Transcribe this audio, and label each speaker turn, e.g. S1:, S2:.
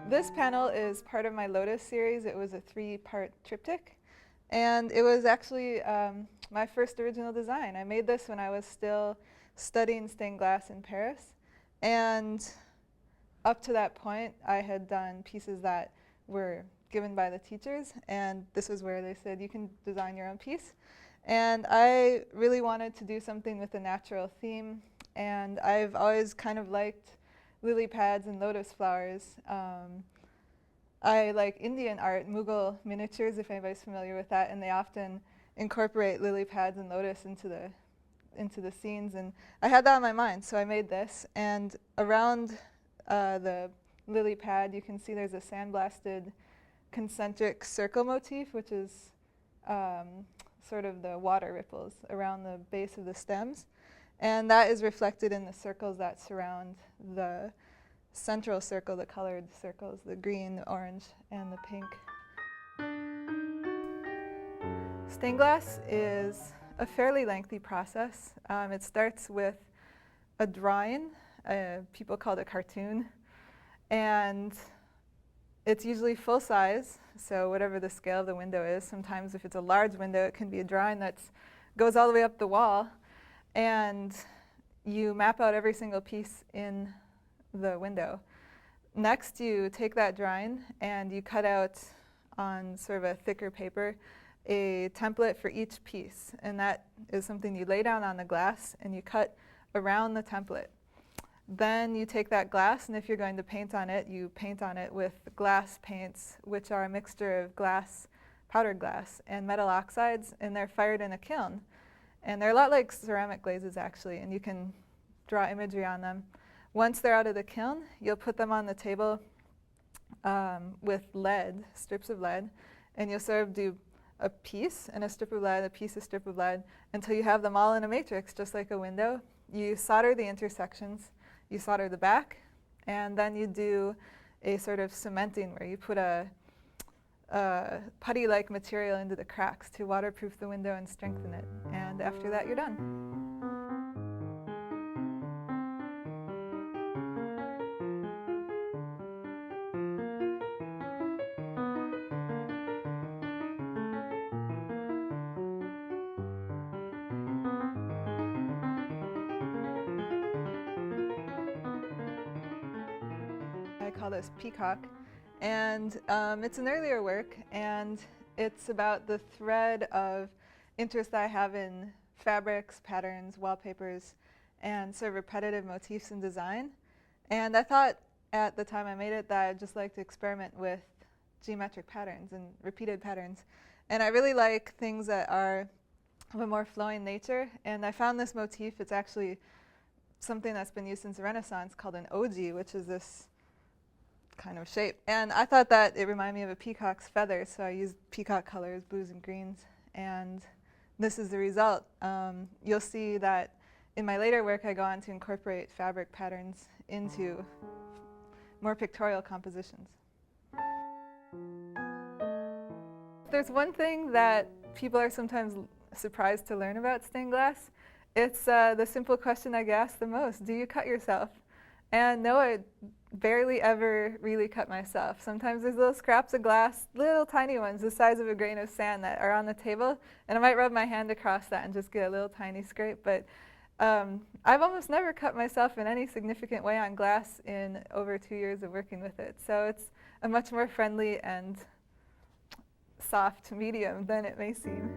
S1: This panel is part of my Lotus series. It was a 3-part triptych, and it was actually my first original design. I made this when I was still studying stained glass in Paris, and up to that point I had done pieces that were given by the teachers, and this was where they said you can design your own piece. And I really wanted to do something with a natural theme, and I've always kind of liked lily pads and lotus flowers. I like Indian art, Mughal miniatures, if anybody's familiar with that, and they often incorporate lily pads and lotus into the scenes, and I had that on my mind, so I made this. And around the lily pad, you can see there's a sandblasted concentric circle motif, which is sort of the water ripples around the base of the stems. And that is reflected in the circles that surround the central circle, the colored circles, the green, the orange, and the pink. Stained glass is a fairly lengthy process. It starts with a drawing. People call it a cartoon. And it's usually full size, so whatever the scale of the window is. Sometimes if it's a large window, it can be a drawing that goes all the way up the wall. And you map out every single piece in the window. Next, you take that drawing and you cut out on sort of a thicker paper a template for each piece. And that is something you lay down on the glass and you cut around the template. Then you take that glass, and if you're going to paint on it, you paint on it with glass paints, which are a mixture of glass, powdered glass, and metal oxides, and they're fired in a kiln. And they're a lot like ceramic glazes, actually, and you can draw imagery on them. Once they're out of the kiln, you'll put them on the table with lead, strips of lead, and you'll sort of do a piece and a strip of lead, a piece, a strip of lead, until you have them all in a matrix, just like a window. You solder the intersections. You solder the back, and then you do a sort of cementing where you put a putty-like material into the cracks to waterproof the window and strengthen it. And after that, you're done. I call this Peacock, and it's an earlier work, and it's about the thread of interest that I have in fabrics, patterns, wallpapers, and sort of repetitive motifs in design. And I thought at the time I made it that I'd just like to experiment with geometric patterns and repeated patterns. And I really like things that are of a more flowing nature, and I found this motif. It's actually something that's been used since the Renaissance called an oji, which is this kind of shape. And I thought that it reminded me of a peacock's feather, so I used peacock colors, blues and greens, and this is the result. You'll see that in my later work I go on to incorporate fabric patterns into more pictorial compositions. There's one thing that people are sometimes surprised to learn about stained glass. It's the simple question I get asked the most: do you cut yourself? And no, I barely ever really cut myself. Sometimes there's little scraps of glass, little tiny ones the size of a grain of sand, that are on the table, and I might rub my hand across that and just get a little tiny scrape. But I've almost never cut myself in any significant way on glass in over 2 years of working with it. So it's a much more friendly and soft medium than it may seem.